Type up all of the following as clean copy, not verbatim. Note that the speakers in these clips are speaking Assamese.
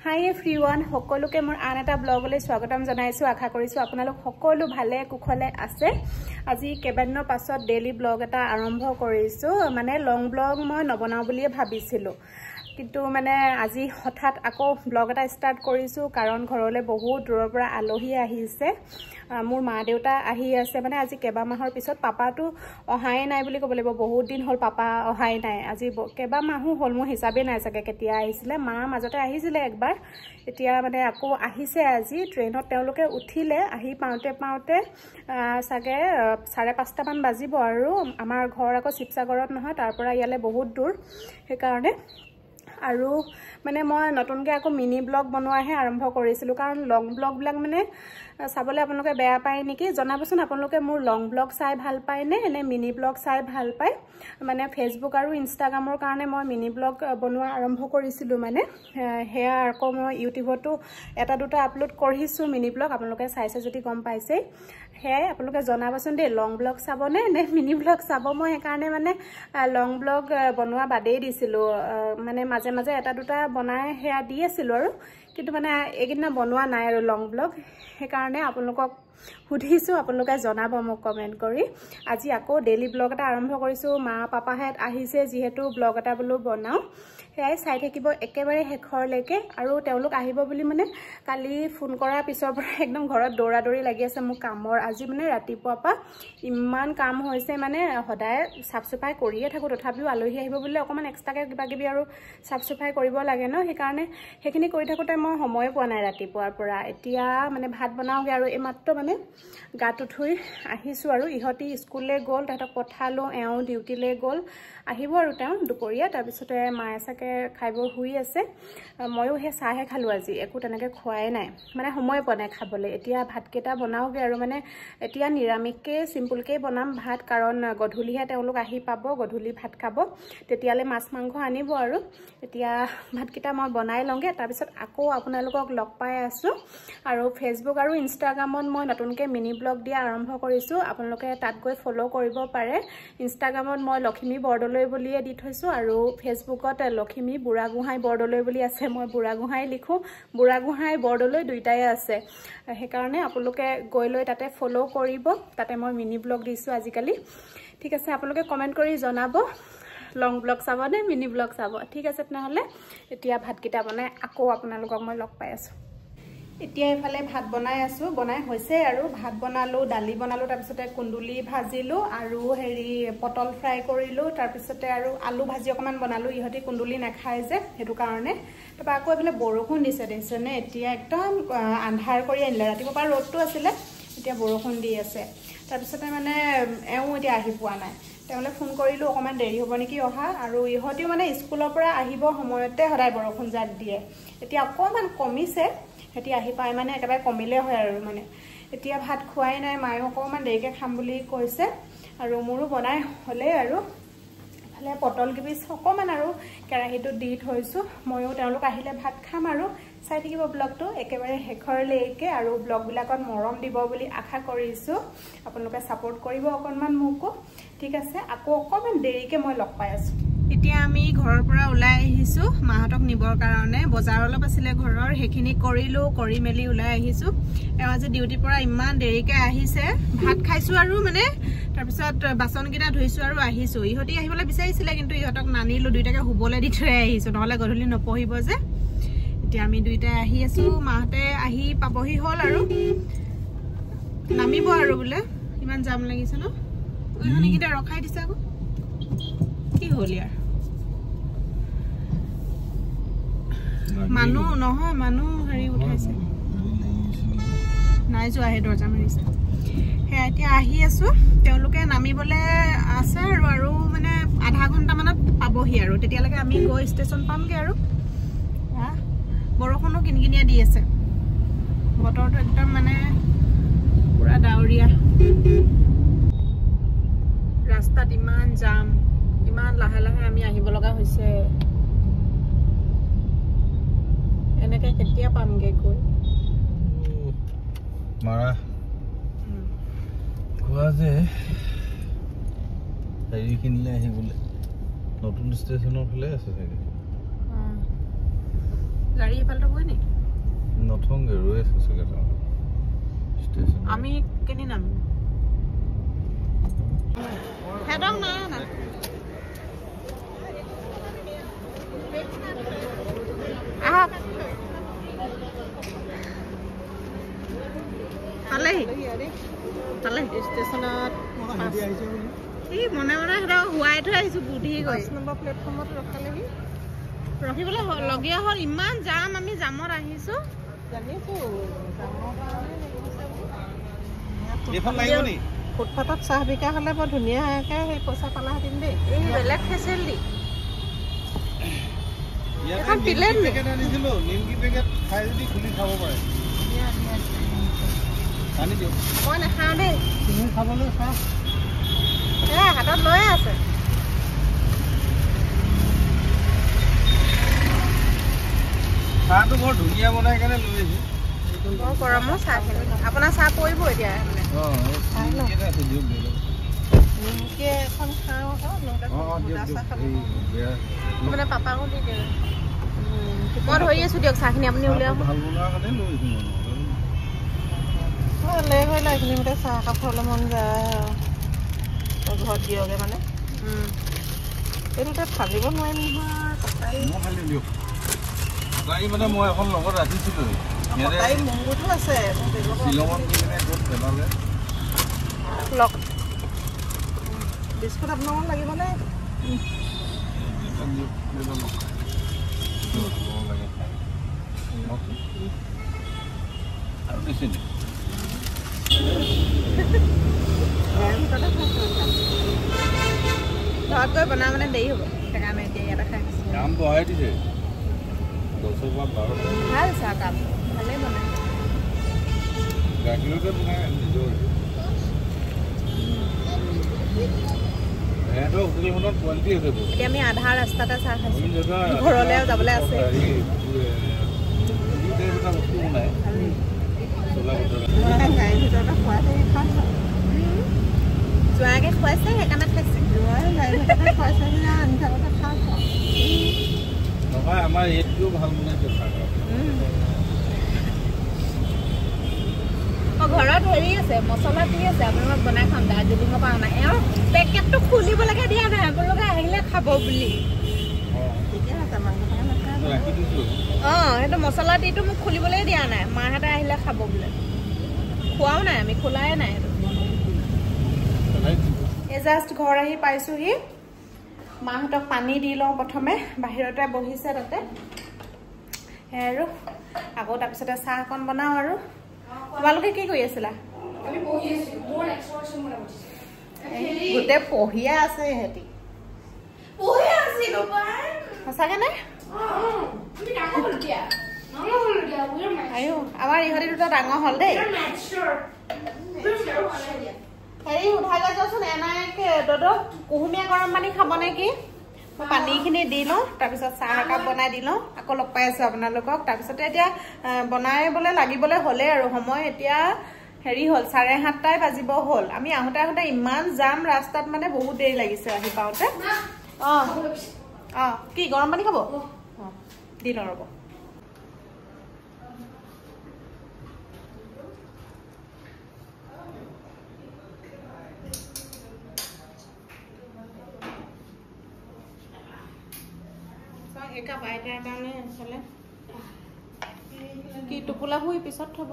Hi everyone, সকলোকে মোৰ আন এটা ব্লগলৈ স্বাগতম জনাইছো আশা কৰিছো আপোনালোক সকলো ভালে কুশলে আছে আজি কেবাদিনৰ পাছত ডেইলি ব্লগ এটা আৰম্ভ কৰিছো মানে লং ব্লগ মই নবনাও বুলিয়ে ভাবিছিলো কিন্তু মানে আজি হঠাৎ আকৌ ব্লগ এটা ষ্টাৰ্ট কৰিছো কাৰণ ঘৰলৈ বহুত দূৰৰ পৰা আলহী আহিছে মোৰ মা দেউতা আহি আছে মানে আজি কেবা মাহৰ পিছত পাপাটো অহাই নাই বুলি ক'ব লাগিব বহুত দিন হ'ল পাপা অহাই নাই আজি কেবা মাহু হ'ল মোৰ হিচাপে নাই চাগে কেতিয়া আহিছিলে মা মাজতে আহিছিলে একবাৰ এতিয়া মানে আকৌ আহিছে আজি ট্ৰেইনত তেওঁলোকে উঠিলে আহি পাওঁতে সাগে 5:30 মান বাজিব আৰু আমাৰ ঘৰ আকৌ শিৱসাগৰত নহয় তাৰ পৰা ইয়ালে বহুত দূৰ সেই কাৰণে আৰু মানে মই নতুনকৈ আকৌ মিনি ব্লগ বনোৱাহে আৰম্ভ কৰিছিলোঁ কাৰণ লং ব্লগ বিলাক মানে চাবলৈ আপোনালোকে বেয়া পায় নেকি জনাবচোন আপোনালোকে মোৰ লং ব্লগ চাই ভাল পায় নে মিনি ব্লগ চাই ভাল পায় মানে ফেসবুক আৰু ইনষ্টাগ্ৰামৰ কাৰণে মই মিনি ব্লগ বনোৱা আৰম্ভ কৰিছিলোঁ মানে হেয়া আকৌ মই ইউটিউবতো এটা দুটা আপলোড কৰিছোঁ মিনি ব্লগ আপোনালোকে চাইছে যদি গম পাইছে হেয়াই আপোনালোকে জনাবচোন দেই লং ব্লগ চাবনে নে মিনি ব্লগ চাব মই সেইকাৰণে মানে লং ব্লগ বনোৱা বাদেই দিছিলোঁ মানে মাজে মাজে এটা দুটা বনাই হেয়া দি আছিলোঁ আৰু কিন্তু মানে এইদিনা বনোৱা নাই আৰু লং ব্লগ সেইকাৰণে আপোনালোকক সুধিছো আপোনালোকে জনাব মোক কমেন্ট কৰি আজি আকৌ ডেইলি ব্লগ এটা আৰম্ভ কৰিছো মা পাপাহেত আহিছে যিহেতু ব্লগ এটা বলো বনাও হেয়াই চাই থাকিব একেবাৰে হেখৰলৈকে আৰু তেওঁলোক আহিব বুলি মানে কালি ফোন কৰাৰ পিছৰ পৰা একদম ঘৰত দৌৰা-দৌৰি লাগি আছে মোৰ কামৰ আজি মানে ৰাতিপুৱাৰ পৰা ইমান কাম হৈছে মানে সদায় সাফ সফাই কৰিয়ে থাকো তথাপিও আলহী আহিব বুলি অকমান এক্সট্ৰাকে কিবাকিবি আৰু সাফ সফাই কৰিব লাগে ন সেইকাৰণে সেইখিনি কৰি থাকোতে মই সময় পোৱা নাই ৰাতিপুৱাৰ পৰা এতিয়া মানে ভাত বনাওগে আৰু এইমাত্ৰ মানে গাটো ধুই আহিছো আৰু ইহতি স্কুললৈ গ'ল তাহাঁতক পঠালো এওঁ ডিউটিলৈ গ'ল আহিব আৰু তেওঁ দুপৰীয়া তাৰ পিছতে মায়ে চাকে খাইব শুই আছে ময়ো হে চাহে খালো আজি একো তেনেকে খোৱাই নাই মানে সময় পোৱা নাই খাবলৈ এতিয়া ভাতকেইটা বনাওগে আৰু মানে এতিয়া নিৰামিষকে সিম্পলকে বনাম ভাত কাৰণ গধূলিহে তেওঁলোক আহি পাব গধূলি ভাত খাব তেতিয়ালে মাছ মাংস আনিব আৰু এতিয়া ভাতকেইটা মই বনাই লওঁগে তাৰ পিছত আকৌ আপোনালোকক লগ পাই আছো আৰু ফেসবুক আৰু ইনষ্টাগ্ৰামত মই নতুনকৈ মিনি ব্লগ দিয়া আৰম্ভ কৰিছো আপোনালোকে তাত গৈ ফলো কৰিব পাৰে ইনষ্টাগ্ৰামত মই লক্ষ্মী বৰদলৈ বুলিয়ে দি থৈছো আৰু ফেসবুকত লক্ষ্মী বুঢ়াগোহাঁই বৰদলৈ বুলি আছে মই বুঢ়াগোহাঁই লিখো বুঢ়াগোহাঁই বৰদলৈ দুইটাই আছে সেইকাৰণে আপোনালোকে গৈ লৈ তাতে ফলো কৰিব তাতে মই মিনি ব্লগ দিছো আজিকালি ঠিক আছে আপোনালোকে কমেন্ট কৰি জনাব লং ব্লগ চাব নে মিনি ব্লগ চাব ঠিক আছে তেনেহলে এতিয়া ভাতকেইটা বনাই আকৌ আপোনালোকক মই লগ পাই আছো এতিয়া এফালে ভাত বনাই আছো বনাই হৈছে আৰু ভাত বনালো দালি বনালো তাৰ পিছতে কুন্দুলি ভাজিলো আৰু হেৰি পটল ফ্ৰাই কৰিলো তাৰ পিছতে আৰু আলু ভাজি অকমান বনালো ইহতি কুন্দুলি নাখায় যে হেতু কাৰণে তবা আকৌ এফালে বৰষুণ দিছে নে এতিয়া একদম আন্ধাৰ কৰি আনিলে ৰাতিপুৱাৰ পৰা ৰ'দটো আছিলে এতিয়া বৰষুণ দি আছে তাৰ পিছতে মানে এওঁ এতিয়া আহি পোৱা নাই তেওঁলে ফোন কৰিলো অকমান দেৰি হ'ব নেকি অহা আৰু ইহতিও মানে স্কুলৰ পৰা আহিব সময়তে সদায় বৰষুণ জাক দিয়ে এতিয়া অকমান কমিছে হেতি আহি পায় মানে একেবাৰে কমিলে হয় আৰু মানে এতিয়া ভাত খোৱাই নাই মায়ো অকমান দেৰিকে খাম বুলি কৈছে আৰু মোৰো বনাই হলে আৰু ফালে পটল কিবি অকমান আৰু কেৰাহীটো দি থৈছো ময়ো তেওঁলোক আহিলে ভাত খাম আৰু চাই থাকিব ব্লগটো একেবাৰে হেখৰলৈকে আৰু ব্লগ বিলাকত মৰম দিব বুলি আশা কৰিছো আপোনালোকে সাপোৰ্ট কৰিব অকনমান মোকো ঠিক আছে আকৌ অকমান দেৰিকে মই লগ পাই আছো এতিয়া আমি ঘৰৰ পৰা ওলাই আহিছো মাহতক নিবৰ কাৰণে বজাৰ অলপ আছিলে ঘৰৰ হেখিনি কৰিলো কৰি মেলি ওলাই আহিছো এওঁ আজি ডিউটি পৰা ইমান দেৰিকে আহিছে ভাত খাইছো আৰু মানে তাৰ পিছত বাচন কিটা ধুইছো আৰু আহিছো ইহতি আহিবলৈ বিচাৰিছিলে কিন্তু ইহতক নানিলো দুইটাকে হুবলে দি থৈ আহিছো নহলে গধূলি নপহিব যে এতিয়া আমি দুইটাই আহি আছো মাহতে আহি পাবহি হল আৰু নামিব আৰু বোলে ইমান জাম লাগিছে ন ওইখানে কিটা ৰখাই দিছে আকৌ কি হল ইয়াৰ মানুহ নহয় মানুহ হেৰি উঠাইছে নাই যোৱা হে দৰ্জা মাৰিছে হে এতিয়া আহি আছো তেওঁলোকে নামিবলে আছে আৰু মানে আধা ঘন্টা মানত পাবহি আৰু তেতিয়ালৈকে আমি গৈ ষ্টেচন পামগে আৰু বৰষুণো কিনকিনিয়া দি আছে বতৰটো একদম মানে পুৰা ডাৱৰীয়া ৰাস্তাত ইমান জাম ইমান লাহে লাহে আমি আহিব লগা হৈছে এনেকে কেতিয়া পামগে গৈ মাৰা কোৱা যে হেৰি কিনিলে আহিবলৈ নতুন ষ্টেচনৰ ফালে আছে চাগে গাড়ী এফালে গৈ নি নথংগে ৰৈ আছে চাগে ষ্টেচন আমি কেনি নাম হেডং না না আহ পালে ষ্টেচনত এই মনে মনে সেটা হুৱাই থৈ আহিছোঁ বুদ্ধি গৈ 5 নম্বৰ প্লেটফৰ্মত ৰখালেহি ৰখিবলৈ লগীয়া হ'ল ইমান যাম আমি জামত আহিছোঁ ফুটপাথত চাহ বিকা হ'লে বৰ ধুনীয়াকৈ সেই পইচা পালাহেঁতেন দেই এই বেলেগ ফেচিলিটি এখন প্লেট আনিছিলোঁ নিমকি পেকেট খাই যদি খুলি খাব পাৰে আনি দিয়ক মই নাখাওঁ দেই তুমি খাবলৈ চাহ হাতত লৈ আছে চাহটো বৰ ধুনীয়া বনাই কাৰণে লৈ আহিছোঁ বৰ গৰমৰ চাহখিনি আপোনাৰ চাহ পৰিব এতিয়া নিমকি এখন খাওঁ মানে পাপাকো দি দিয়ে মই ধৰি আছোঁ দিয়ক চাহখিনি আপুনি উলিয়াওক ভালে কৰিলে এইখিনি মতে চাহ একাপ খাবলৈ মন যায় ঘৰত দিয়গে মানে এইটোতে ফালিব নোৱাৰিম নহয় মানে মই এখন লগত ৰাখিছিলোঁ মংগুটো আছে বিস্কুট আপোনাক লাগিবনে আৰু বেছি ঘৰত গৈ বনাই মানে দেৰি হ'ব সেইকাৰণে এতিয়া ইয়াতে খাই দাম বঢ়াই দিছে 10 বা 12 ভাল চাহকাপ ভালেই বনাই গাখীৰতে বনাই নিজৰ হোটেলখনত কোৱালিটি আছে এতিয়া আমি আধা ৰাস্তাতে চাহ খাইছোঁ ঘৰলৈ যাবলৈ আছে বস্তু বনাই জোৱাকে খুৱাইছে সেইকাৰণে খাইছে নহয় আমাৰ এইটোও ভাল বনাইছে ঘৰত হেৰি আছে মছলা দি আছে আপোনালোকক বনাই খাম দাৰ্জিলিঙৰ পৰা অনা এওঁ পেকেটটো খুলিবলৈকে দিয়া নাই আপোনালোকে আহিলে খাব বুলি সেইটো মছলা দিটো মোক খুলিবলৈ দিয়া নাই মাহঁতে আহিলে খাব বোলে খোৱাও নাই আমি খোলাই নাই এই জাষ্ট ঘৰ আহি পাইছোহি মাহঁতক পানী দি লওঁ প্ৰথমে বাহিৰতে বহিছে তাতে আৰু আকৌ তাৰপিছতে চাহ অকণ বনাওঁ আৰু তোমালোকে কি কৰি আছিলা গোটেই পঢ়িয়ে আছে সিহঁতি সঁচাকে নে আমাৰ ইহঁতি দুটা ডাঙৰ হ'ল দেই হেৰি উঠাই যাওঁচোন এনাইকে দদক কুহুমীয়া গৰম পানী খাব নেকি মই পানীখিনি দি লওঁ তাৰপিছত চাহ একাপ বনাই দি লওঁ আকৌ লগ পাই আছোঁ আপোনালোকক তাৰপিছতে এতিয়া বনাবলৈ লাগিবলৈ হ'লে আৰু সময় এতিয়া হেৰি হ'ল 7:30 বাজিব হ'ল আমি আহোঁতে আহোঁতে ইমান যাম ৰাস্তাত মানে বহুত দেৰি লাগিছে আহি পাওঁতে কি গৰম পানী খাব দি লওঁ ৰ'ব একা বাইটাৰ কাৰণে চলে কি টোপোলা হৈ পিছত থব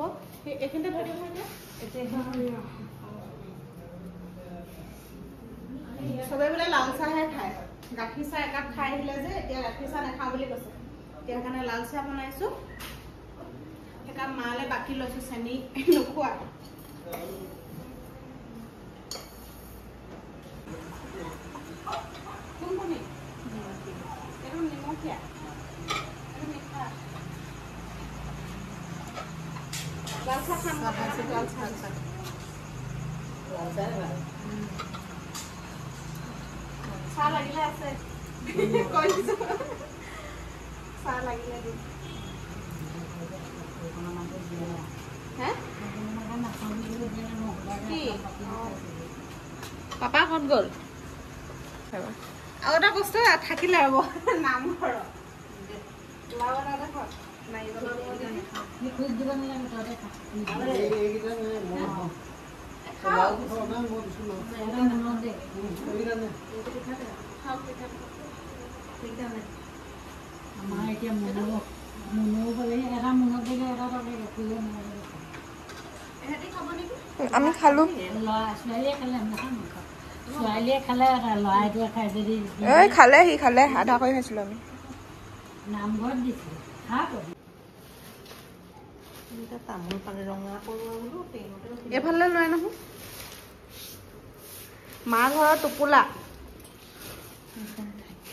এইখিনিতে ধৰি চবে বোলে লাল চাহে খায় গাখীৰ চাহ একাপ খাই আহিলে যে এতিয়া গাখীৰ চাহ নাখাওঁ বুলি কৈছে এতিয়া সেইকাৰণে লাল চাহ বনাইছোঁ একাপ মালে বাকী লৈছোঁ চেনি নোখোৱা চাহ লাগিলে আছে চাহ লাগিলে দিম পাপা ক'ত গ'ল আৰু এটা বস্তু থাকিলে হ'ব নামঘৰত নাৰিকলৰ আমি খালো খালে সি খালে আধা কৰি খাইছিলো আমি নামঘৰত দিছিল এইফালে লৈ নহয় মা ঘৰৰ টোপোলা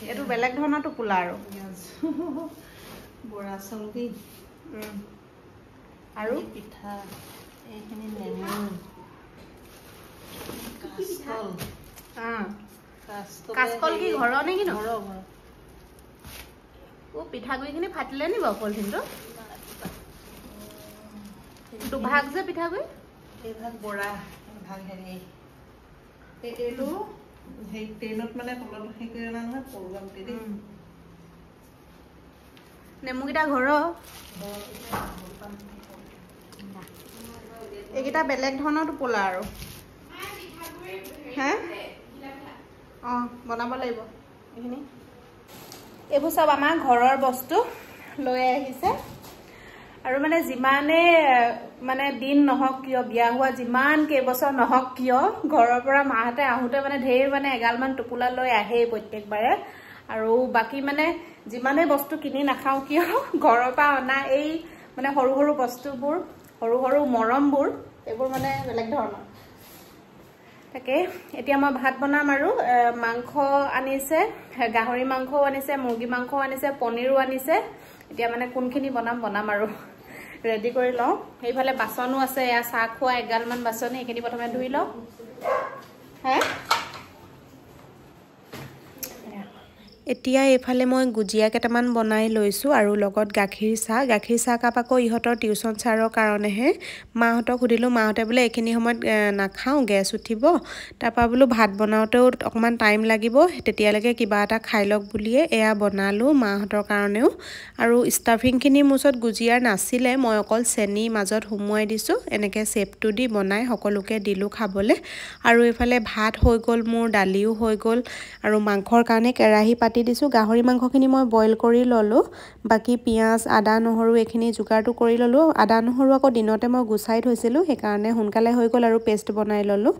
এইটো বেলেগ ধৰণৰ টোপোলা আৰু বৰা চাউল কি আৰু পিঠা এইখিনি নেমু কাচকল কি ঘৰৰ নে কি ঘৰৰ পিঠাগুড়িখিনি ফাটিলে নি বাৰু পলিথিনটো দুভাগ যে পিঠাগুড়ি এইভাগ বৰা ভাগ হেৰি এইটো সেই ট্ৰেইনত মানে তলত সেই কৰি অনা নহয় প্ৰগ্ৰাম দেই নেমুকেইটা ঘৰৰ এইকেইটা বেলেগ ধৰণৰ টোপোলা আৰু হে অঁ বনাব লাগিব এইখিনি এইবোৰ চব আমাৰ ঘৰৰ বস্তু লৈ আহিছে আৰু মানে যিমানে মানে দিন নহওক কিয় বিয়া হোৱা যিমান কেইবছৰ নহওক কিয় ঘৰৰ পৰা মাহঁতে আহোঁতে মানে ঢেৰ মানে এগালমান টোপোলা লৈ আহেই প্ৰত্যেকবাৰে আৰু বাকী মানে যিমানে বস্তু কিনি নাখাওঁ কিয় ঘৰৰ পৰা অনা এই মানে সৰু সৰু বস্তুবোৰ সৰু সৰু মৰমবোৰ এইবোৰ মানে বেলেগ ধৰণৰ তাকে এতিয়া মই ভাত বনাম আৰু মাংস আনিছে গাহৰি মাংসও আনিছে মুৰ্গী মাংসও আনিছে পনীৰো আনিছে এতিয়া মানে কোনখিনি বনাম আৰু ৰেডি কৰি লওঁ সেইফালে বাচনো আছে এয়া চাহ খোৱা এগালমান বাচন সেইখিনি প্ৰথমে ধুই লওঁ হে এতিয়া এইফালে মই গুজিয়া কেইটামান বনাই লৈছোঁ আৰু লগত গাখীৰ চাহ কাপ আকৌ ইহঁতৰ টিউশ্যন ছাৰৰ কাৰণেহে মাহঁতক সুধিলোঁ মাহঁতে বোলে এইখিনি সময়ত নাখাওঁ গেছ উঠিব তাৰপৰা বোলো ভাত বনাওঁতেও অকণমান টাইম লাগিব তেতিয়ালৈকে কিবা এটা খাই লওক বুলিয়ে এয়া বনালোঁ মাহঁতৰ কাৰণেও আৰু ষ্টাফিংখিনি মোৰ ওচৰত গুজিয়াৰ নাছিলে মই অকল চেনি মাজত সুমুৱাই দিছোঁ এনেকৈ চেপটো দি বনাই সকলোকে দিলোঁ খাবলৈ আৰু এইফালে ভাত হৈ গ'ল মোৰ দালিও হৈ গ'ল আৰু মাংসৰ কাৰণে কেৰাহী পাতি দিছোঁ গাহৰি মাংসখিনি মই বইল কৰি ল'লোঁ বাকী পিঁয়াজ আদা নহৰু এইখিনি যোগাৰটো কৰি ল'লোঁ আদা নহৰু আকৌ দিনতে মই গুচাই থৈছিলোঁ সেইকাৰণে সোনকালে হৈ গ'ল আৰু পেষ্ট বনাই ল'লোঁ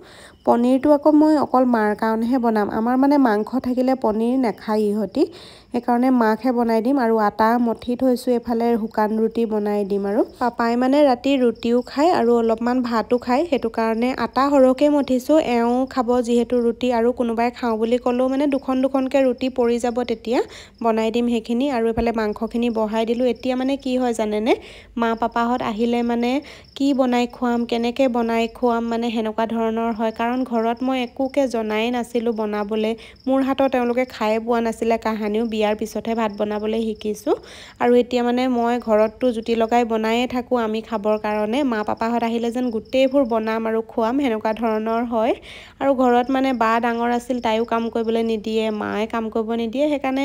পনীৰটো আকৌ মই অকল মাৰ কাৰণেহে বনাম আমাৰ মানে মাংস থাকিলে পনীৰ নাখায় ইহঁতি সেইকাৰণে মাকহে বনাই দিম আৰু আটা মঠি থৈছোঁ এইফালে শুকান ৰুটি বনাই দিম আৰু পাপাই মানে ৰাতি ৰুটিও খায় আৰু অলপমান ভাতো খায় সেইটো কাৰণে আটা সৰহকৈ মঠিছোঁ এওঁ খাব যিহেতু ৰুটি আৰু কোনোবাই খাওঁ বুলি ক'লেও মানে দুখনকৈ ৰুটি পৰি যাব তেতিয়া বনাই দিম সেইখিনি আৰু এইফালে মাংসখিনি বহাই দিলোঁ এতিয়া মানে কি হয় জানেনে মা পাপাহঁত আহিলে মানে কি বনাই খুৱাম কেনেকৈ বনাই খুৱাম মানে সেনেকুৱা ধৰণৰ হয় কাৰণ ঘৰত মই একোকে জনাই নাছিলোঁ বনাবলৈ মোৰ হাতত তেওঁলোকে খাই পোৱা নাছিলে কাহানিও বিয়াৰ পিছতহে ভাত বনাবলৈ শিকিছোঁ আৰু এতিয়া মানে মই ঘৰততো জুতি লগাই বনায়ে থাকোঁ আমি খাবৰ কাৰণে মা পাপাহঁত আহিলে যেন গোটেইবোৰ বনাম আৰু খুৱাম সেনেকুৱা ধৰণৰ হয় আৰু ঘৰত মানে বা ডাঙৰ আছিল তাইও কাম কৰিবলৈ নিদিয়ে মায়ে কাম কৰিব নিদিয়ে সেইকাৰণে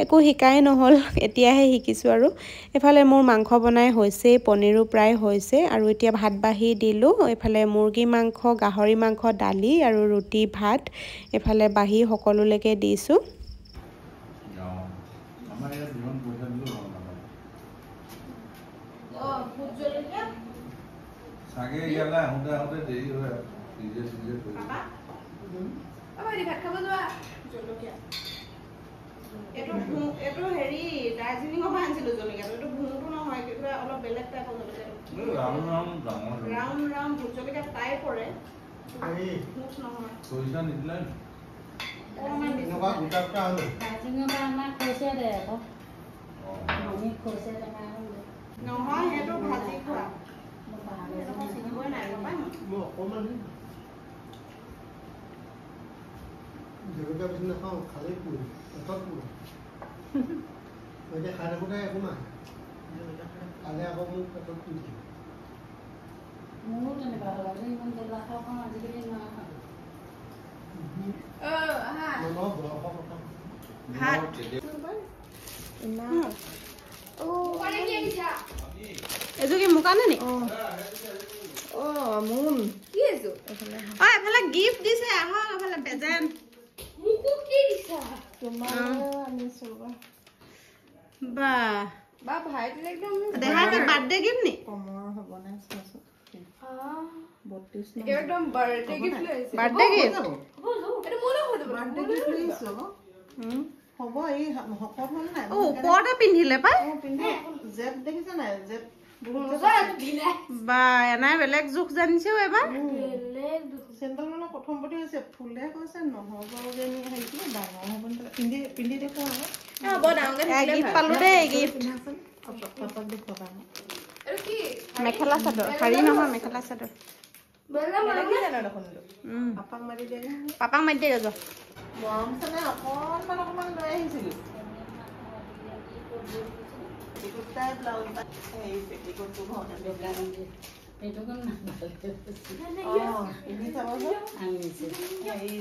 একো শিকাই নহ'ল এতিয়াহে শিকিছোঁ আৰু এফালে মোৰ মাংস বনাই হৈছেই পনীৰো প্ৰায় হৈছে আৰু এতিয়া ভাত বাঢ়ি দিলোঁ এইফালে মুৰ্গী মাংস গাহৰি মাংস দালি আৰু ৰুটি ভাত এইফালে বাঢ়ি সকলোলৈকে দিছোঁ চাগে ইয়ালে আহোঁতে দেৰি হয় এইটো হেৰি দাৰ্জিলিঙৰ পৰা আনিছিলোঁ জলকীয়াটো এইটো ভুঙটো নহয় কিবা অলপ বেলেগ টাইপৰ জলকীয়াটো ৰাউণ্ড ভোট জলকীয়া টাই পৰে ভোট নহয় পইচা নিদিলে নহয় সেইটো ভাজি খোৱা জলকীয়া বেছি নাখাওঁ খালেই পুৰি পেটত পুৰি এতিয়া খাই থাকোঁতে একো নাই খালে আকৌ মোক পেটত পুৰি থাকে মোৰো তেনেকুৱা হ'ল ইমান জ্বলা খাওঁ আজিকালি নাখাওঁ এজু কি মুকানে নি ও মুন কি এজু এফালে গিফট দিছে আহক এফালে প্ৰেজেন্ট মুকু কি দিছা তোমাৰ আনিছো বা বা ভাইটি একদম দেখা যে বাৰ্থডে গিফট নি কমৰ হ'ব না চাচো 32 একদম বাৰ্থডে গিফট লৈছে বাৰ্থডে গিফট এটা মোৰো হ'ব বাৰ্থডে গিফট লৈছো হ'ব এই হকত হ'ল নাই ও ওপৰতে পিন্ধিলে পাই পিন্ধি জেপ দেখিছা নাই জেপ বা এনাই বেলেগ জোখ জানিছেও এবাৰ চেণ্ডেল মানে প্ৰথম প্ৰতি হৈছে ফুলে কৈছে নহ'ব যেনি হেৰি ডাঙৰ হ'ব পিন্ধি পিন্ধি দেখো গিফট পালো দেই গিফট পাপাক দেখুৱা মেখেলা চাদৰ শাৰী নহয় মেখেলা চাদৰ পাপাক মাৰি দিয়ে পাপাক মাতি দে গজো মৰম চেনে অকণমান লৈ আহিছিলোঁ তাই ব্লাউজ এই পেটিকোটটো ঘৰতে এইটো কোন না পিন্ধি চাবচোন আনিছে এই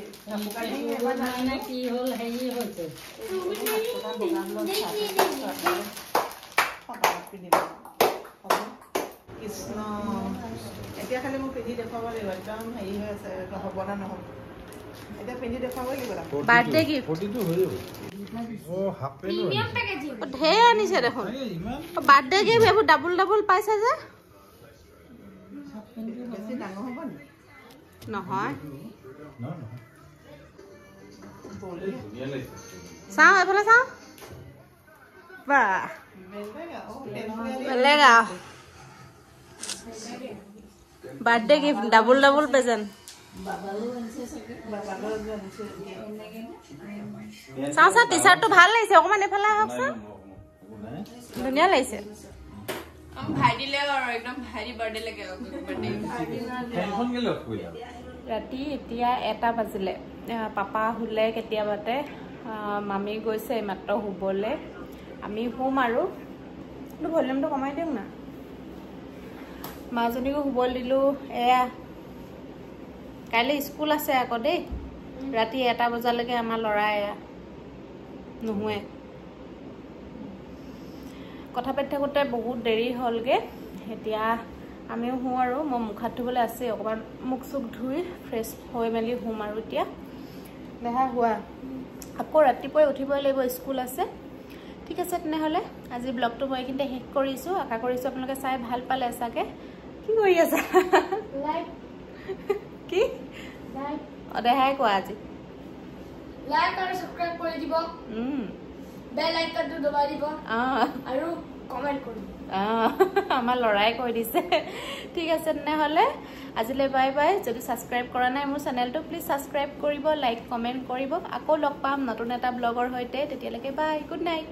মানে কি হ'ল হেৰি হৈছে কৃষ্ণ এতিয়া খালি মোক পিন্ধি দেখুৱাব লাগিব একদম হেৰি হৈ আছে হ'ব না নহ'ব এতিয়া পিন্ধি দেখুৱাবই লাগিব বাৰ্থডে গিফট 42 হৈ যাব ও হাফ পেন ঢেৰ আনিছে দেখোন বাৰ্থডে গিফট এইবোৰ ডাবল ডাবল পাইছে যে বেছি ডাঙৰ হ'ব নি নহয় ধুনীয়া লাগিছে চাওঁ এইফালে চাওঁ বা বেলেগ আৰু birthday gift double double present চাওঁ চাওঁ টি চাৰ্টটো ভাল লাগিছে অকণমান এইফালে আহকচোন ধুনীয়া লাগিছে ৰাতি এতিয়া 1টা বাজিলে পাপা শুলে কেতিয়াবাতে মামী গৈছে মাত্ৰ শুবলৈ আমি শুম আৰু ভলিউমটো কমাই দিওঁ না মাজনীকো শুবলৈ দিলোঁ এয়া কাইলৈ স্কুল আছে আকৌ দেই ৰাতি 1টা বজালৈকে আমাৰ ল'ৰা এয়া নুশুৱে কথা পাতি থাকোঁতে বহুত দেৰি হ'লগৈ এতিয়া আমিও শুওঁ আৰু মই মুখ হাত ধুবলৈ আছে অকণমান মুখ চুখ ধুই ফ্ৰেছ হৈ মেলি শুম আৰু এতিয়া দেহা হোৱা আকৌ ৰাতিপুৱাই উঠিবই লাগিব স্কুল আছে ঠিক আছে তেনেহ'লে আজি ব্লগটো মই এইখিনিতে শেষ কৰিছোঁ আশা কৰিছোঁ আপোনালোকে চাই ভাল পালে চাগে কি কৰি আছা কি দেহাই কোৱা আজি লাইক আৰু সাবস্ক্ৰাইব কৰি দিব বেল আইকনটো দবাই দিব আৰু কমেন্ট কৰিব আমাৰ ল'ৰাই কৈ দিছে ঠিক আছে তেনেহ'লে আজিলৈ বাই বাই যদি ছাবস্ক্ৰাইব কৰা নাই মোৰ চেনেলটো প্লিজ ছাবস্ক্ৰাইব কৰিব লাইক কমেণ্ট কৰিব আকৌ লগ পাম নতুন এটা ব্লগৰ সৈতে তেতিয়ালৈকে বাই গুড নাইট